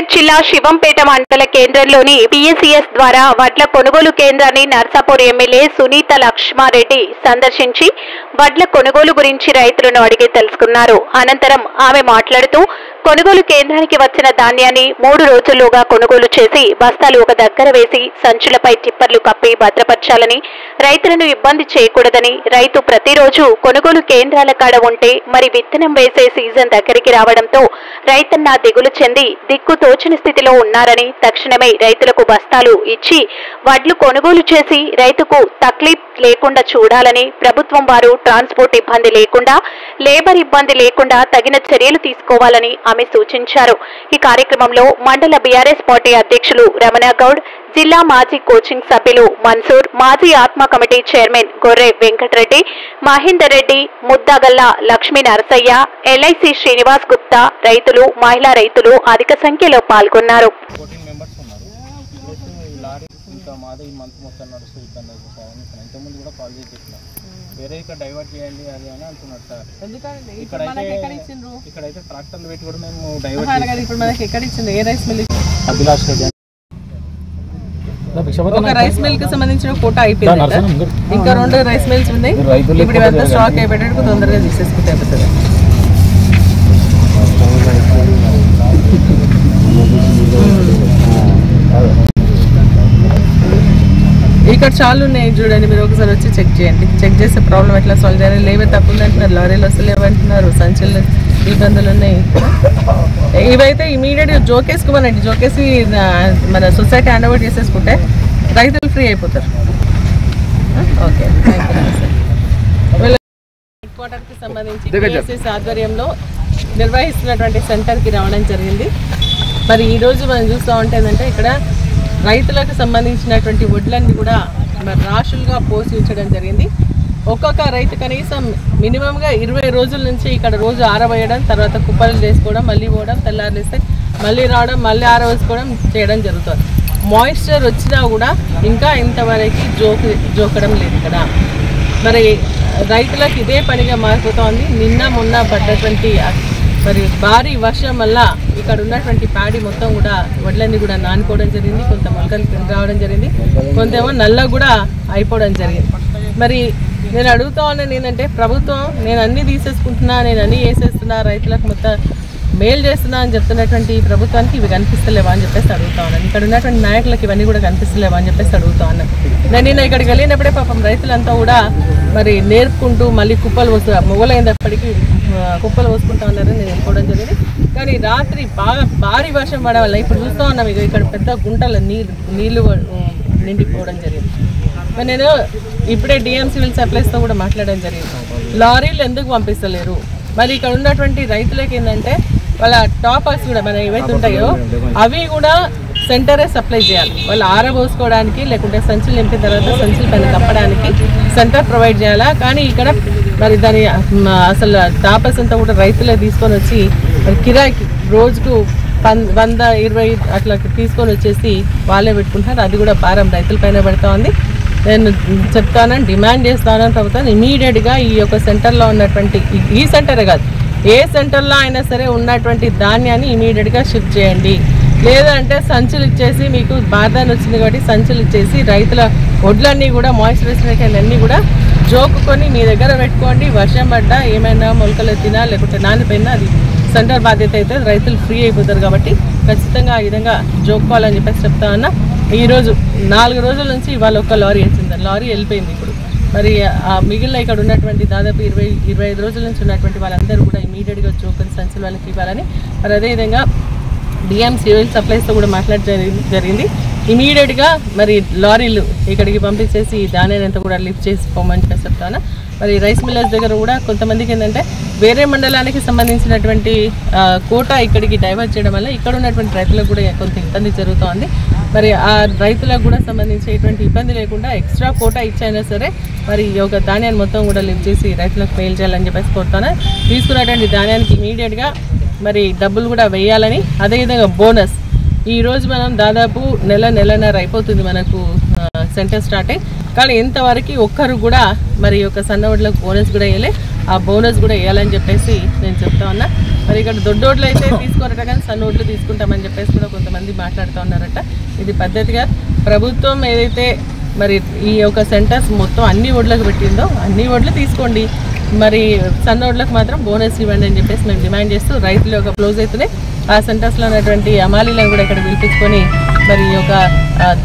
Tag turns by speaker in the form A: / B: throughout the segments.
A: సిద్దిపేట జిల్లా శివంపేట మండల కేంద్రంలోని పిఎస్సిఎస్ ద్వారా వడ్ల కొనుగోలు కేంద్రాన్ని నర్సాపూర్ ఎమ్మెల్యే సునీత లక్ష్మారెడ్డి సందర్శించి వడ్ల కొనుగోలు గురించి రైతులను అడిగి తెలుసుకున్నారు. అనంతరం ఆమె మాట్లాడుతూ కొనుగోలు కేంద్రానికి వచ్చిన ధాన్యాన్ని 3 రోజుల్లోగా కొనుగోలు చేసి బస్తాలు ఒక దగ్గర వేసి సంచులపై టిప్పర్లు కప్పి భద్రపరచాలని, రైతులను ఇబ్బంది చేయకూడదని, రైతు ప్రతిరోజు కొనుగోలు కేంద్రాల కాడ ఉంటే మరి విత్తనం వేసే సీజన్ దగ్గరికి రావడంతో రైతన్న దిగులు చెంది దిక్కు తోచని స్థితిలో ఉన్నారని, తక్షణమే రైతులకు బస్తాలు ఇచ్చి వడ్లు కొనుగోలు చేసి రైతుకు తక్లీఫ్ లేకుండా చూడాలని, ప్రభుత్వం వారు ట్రాన్స్పోర్ట్ ఇబ్బంది లేకుండా, లేబర్ ఇబ్బంది లేకుండా తగిన చర్యలు తీసుకోవాలని ఆమె సూచించారు. ఈ కార్యక్రమంలో మండల బీఆర్ఎస్ పార్టీ అధ్యక్షులు రమణ గౌడ్, జిల్లా మాజీ కోచింగ్ సభ్యులు మన్సూర్, మాజీ ఆత్మ కమిటీ చైర్మన్ గొర్రె వెంకటరెడ్డి, మహేందర్ రెడ్డి, ముద్దాగల్ల లక్ష్మీ నరసయ్య, ఎల్ఐసి శ్రీనివాస్ గుప్తా, రైతులు, మహిళా రైతులు అధిక సంఖ్యలో పాల్గొన్నారు.
B: వేరే ఇక్కడ డైవర్ట్ చేయండి అది అని అంటున్నారు సార్. ఇక్కడైతే ట్రాక్టర్లు పెట్టి కూడా మేము డైవర్ట్. ఇప్పుడు మనకి ఎక్కడ ఇచ్చింది? ఏ రైస్ మిల్? అభిలాష్ రెడ్డి. ఒక రైస్ మిల్ కి సంబంధించిన కోటా అయిపోయింది. ఇంకా 2 రైస్ మిల్స్ ఉన్నాయి. ఇప్పుడు ఇవంతా స్టాక్ అయిపోయేటట్టు తొందరగా తీసేసుకుంటే అయిపోతుంది. ఇక్కడ చాలా ఉన్నాయి చూడండి, మీరు ఒకసారి వచ్చి చెక్ చేయండి. చెక్ చేసే ప్రాబ్లం ఎట్లా సాల్వ్ చేయాలి? లేబర్ తక్కువ ఉందంటున్నారు, లారీలు వస్తలేవంటున్నారు, సంచులు ఇబ్బందులు ఉన్నాయి. ఇవైతే ఇమీడియట్గా జోకేసుకోమనండి. జోకేసి మన సొసైటీ హ్యాండ్ ఓవర్ చేసేసుకుంటే రైతులు ఫ్రీ అయిపోతారు. ఓకే, హెడ్ క్వార్టర్కి సంబంధించి పిఎస్సిఎస్ ఆధ్వర్యంలో నిర్వహిస్తున్నటువంటి సెంటర్కి రావడం జరిగింది. మరి ఈరోజు మనం చూస్తూ ఉంటే ఏంటంటే ఇక్కడ రైతులకు సంబంధించినటువంటి వడ్లన్నీ కూడా మరి రాశులుగా పోషించడం జరిగింది. ఒక్కొక్క రైతు కనీసం మినిమంగా 20 రోజుల నుంచి ఇక్కడ రోజు ఆరబోయడం, తర్వాత కుప్పలు చేసుకోవడం, మళ్ళీ పోవడం, తెల్లారిస్తే మళ్ళీ రావడం, మళ్ళీ ఆరవేసుకోవడం చేయడం జరుగుతుంది. మాయిశ్చర్ వచ్చినా కూడా ఇంకా ఇంతవరకు జోకడం లేదు ఇక్కడ. మరి రైతులకు ఇదే పనిగా మారిపోతుంది. నిన్న మొన్న పడ్డటువంటి మరి భారీ వర్షం వల్ల ఇక్కడ ఉన్నటువంటి ప్యాడీ మొత్తం కూడా వడ్లన్నీ కూడా నానుకోవడం జరిగింది. కొంత మొలకలు రావడం జరిగింది, కొంతేమో నల్ల కూడా అయిపోవడం జరిగింది. మరి నేను అడుగుతా ఉన్నాను ఏంటంటే, ప్రభుత్వం నేను అన్నీ తీసేసుకుంటున్నా, నేను అన్నీ వేసేస్తున్నా, రైతులకు మొత్తం మేలు చేస్తున్నా అని చెప్తున్నటువంటి ప్రభుత్వానికి ఇవి కనిపిస్తలేవా అని చెప్పేసి అడుగుతా ఉన్నాను. ఇక్కడ ఉన్నటువంటి నాయకులకు ఇవన్నీ కూడా కనిపిస్తలేవా అని చెప్పేసి అడుగుతా ఉన్నాను. నేను ఇక్కడికి వెళ్ళినప్పుడే పాపం రైతులంతా కూడా మరి నేర్పుకుంటూ మళ్ళీ కుప్పలు వస్తు మొగలైనప్పటికీ కుప్పలు పోసుకుంటా ఉన్నారని నేను వెళ్ళిపోవడం జరిగింది. కానీ రాత్రి బాగా భారీ వర్షం పడడం వల్ల ఇప్పుడు చూస్తూ ఉన్నాం ఇక్కడ పెద్ద గుంటల నీళ్లు నిండిపోవడం జరిగింది. మరి నేను ఇప్పుడే డిఎం సివిల్ సప్లైస్తో కూడా మాట్లాడడం జరిగింది. లారీలు ఎందుకు పంపిస్తలేరు? మరి ఇక్కడ ఉన్నటువంటి రైతులకి ఏంటంటే వాళ్ళ టాపర్స్ కూడా మన ఏవైతే ఉంటాయో అవి కూడా సెంటరే సప్లై చేయాలి. వాళ్ళు ఆరబోసుకోవడానికి లేకుంటే సంచులు నింపిన తర్వాత సంచుల పైన కప్పడానికి సెంటర్ ప్రొవైడ్ చేయాలా. కానీ ఇక్కడ మరి దాని అసలు టాపర్స్ అంతా కూడా రైతులే తీసుకొని వచ్చి మరి కిరాయికి రోజుకు 100-20 అట్లా తీసుకొని వచ్చేసి వాళ్ళే పెట్టుకుంటారు. అది కూడా భారం రైతుల పైన పడుతూ ఉంది. నేను చెప్తానని డిమాండ్ చేస్తానని ప్రభుత్వం ఇమీడియట్గా ఈ యొక్క సెంటర్లో ఉన్నటువంటి ఈ సెంటరే కాదు ఏ సెంటర్లో అయినా సరే ఉన్నటువంటి ధాన్యాన్ని ఇమీడియట్గా షిఫ్ట్ చేయండి. లేదంటే సంచులు ఇచ్చేసి మీకు బాధాన్ని వచ్చింది కాబట్టి సంచులు ఇచ్చేసి రైతుల వడ్లన్నీ కూడా మాయిశ్చరైజేషన్ అన్నీ కూడా జోకుకొని మీ దగ్గర పెట్టుకోండి. వర్షం పడ్డా ఏమైనా మొలకలు ఎత్తినా లేకుంటే నానిపోయినా అది సెంటర్ బాధ్యత అయితే రైతులు ఫ్రీ అయిపోతారు. కాబట్టి ఖచ్చితంగా ఆ విధంగా జోక్కోవాలని చెప్పేసి చెప్తా ఉన్నా. ఈరోజు 4 రోజుల నుంచి ఇవాళ ఒక లారీ వచ్చింది, లారీ వెళ్ళిపోయింది. ఇప్పుడు మరి ఆ మిగిలిన ఇక్కడ ఉన్నటువంటి దాదాపు 20-25 రోజుల నుంచి ఉన్నటువంటి వాళ్ళందరూ కూడా ఇమీడియట్గా జోకని సంచులు వాళ్ళకి ఇవ్వాలని, మరి అదేవిధంగా డిఎం సివిల్ సప్లైస్తో కూడా మాట్లాడడం జరిగింది. ఇమీడియట్గా మరి లారీలు ఇక్కడికి పంపించేసి ధాన్యాన్ని అంతా కూడా లిఫ్ట్ చేసి పోమని చెప్పి చెప్తాను. మరి రైస్ మిల్లర్స్ దగ్గర కూడా కొంతమందికి ఏంటంటే వేరే మండలానికి సంబంధించినటువంటి కోటా ఇక్కడికి డైవర్ట్ చేయడం వల్ల ఇక్కడ ఉన్నటువంటి రైతులకు కూడా కొంత ఇబ్బంది జరుగుతోంది. మరి ఆ రైతులకు కూడా సంబంధించేటువంటి ఇబ్బంది లేకుండా ఎక్స్ట్రా కోటా ఇచ్చైనా సరే మరి ఈ యొక్క ధాన్యాన్ని మొత్తం కూడా లిఫ్ట్ చేసి రైతులకు ఫెయిల్ చేయాలని చెప్పేసి కోరుతాను. తీసుకున్నటువంటి ధాన్యానికి ఇమీడియట్గా మరి డబ్బులు కూడా వేయాలని, అదేవిధంగా బోనస్ ఈరోజు మనం దాదాపు నెలన్నర అయిపోతుంది మనకు సెంటర్ స్టార్ట్ అయ్యి, కానీ ఇంతవరకు ఒక్కరు కూడా మరి యొక్క సన్నవడ్లకు బోనస్ కూడా వేయలే. ఆ బోనస్ కూడా వేయాలని చెప్పేసి నేను చెప్తా ఉన్నా. మరి ఇక్కడ దొడ్డోడ్లు అయితే తీసుకోరట కానీ సన్నోడ్లు తీసుకుంటామని చెప్పేసి కూడా కొంతమంది మాట్లాడుతూ ఉన్నారట. ఇది పద్ధతిగా ప్రభుత్వం ఏదైతే మరి ఈ యొక్క సెంటర్స్ మొత్తం అన్ని ఒడ్లకు పెట్టిందో అన్ని ఒడ్లు తీసుకోండి, మరి సన్న ఒడ్లకు మాత్రం బోనస్ ఇవ్వండి అని చెప్పేసి మేము డిమాండ్ చేస్తూ రైతులు యొక్క క్లోజ్ అవుతున్నాయి. ఆ సెంటర్స్లో ఉన్నటువంటి అమాలీలను కూడా ఇక్కడ పిలిపించుకొని మరి ఈ యొక్క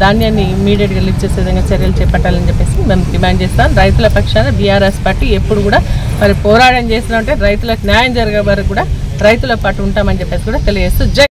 B: ధాన్యాన్ని ఇమ్మీడియట్గా లిఫ్ట్ చేసే విధంగా చర్యలు చేపట్టాలని చెప్పేసి మేము డిమాండ్ చేస్తాం. రైతుల పక్షాన బీఆర్ఎస్ పార్టీ ఎప్పుడు కూడా మరి పోరాటం చేస్తున్నామంటే రైతులకు న్యాయం జరిగే వరకు కూడా రైతుల పాటు ఉంటామని చెప్పేసి కూడా తెలియజేస్తూ జై